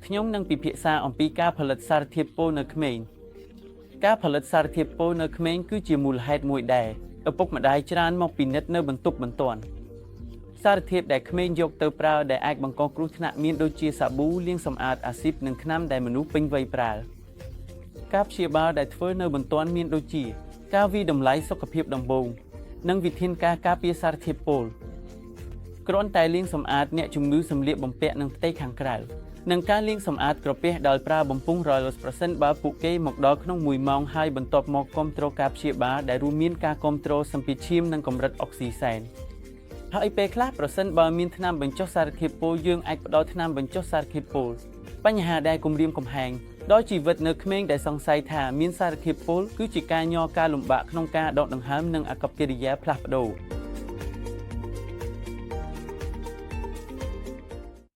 ខ្ញុំនឹងពិភាក្សាអំពីការផលិតសារធាតុពុលនៅក្មេងការផលិតសារធាតុពុលនៅក្មេងគឺជាមូលហេតុមួយដែលឪពុកម្ដាយច្រើនមកពិនិត្យនៅបន្ទប់បន្ទាន់សារធាតុដែលក្មេងយកទៅប្រើដែលអាចបង្កគ្រោះថ្នាក់មានដូចជាសាប៊ូលាងសម្អាតអាស៊ីតនិងថ្នាំដែលមនុស្សពេញវ័យប្រើការព្យាបាលដែលធ្វើនៅបន្ទាន់មានដូចជាការវិតម្លៃសុខភាពដំបូងនិងវិធានការការពារសារធាតុពុលគ្រាន់តែលាងសម្អាតអ្នកជំងឺសម្លៀកបំពាក់និងផ្ទៃខាងក្រៅនិងការលាងសម្អាតក្រពះដោយប្រើបំពង់ Royals ប្រសិនបើពួកគេមកដល់ក្នុង1ម៉ោងហើយបន្ទាប់មកគាំទ្រការព្យាបាលដែលរួមមានការគាំទ្រសម្ពាធឈាមនិងកម្រិតអុកស៊ីសែនហើយពេលខ្លះប្រសិនបើមានថ្នាំបញ្ចុះសារធាតុពុលយើងអាចផ្ដល់ថ្នាំបញ្ចុះសារធាតុពុលបញ្ហាដែលគំរាមកំហែងដល់ជីវិតនៅក្មេងដែលសង្ស័យថាមានសារធាតុពុលគឺជាការញ័រការលំបាកក្នុងការដកដង្ហើមនិងអាកប្បកិរិយាផ្លាស់ប្ដូរ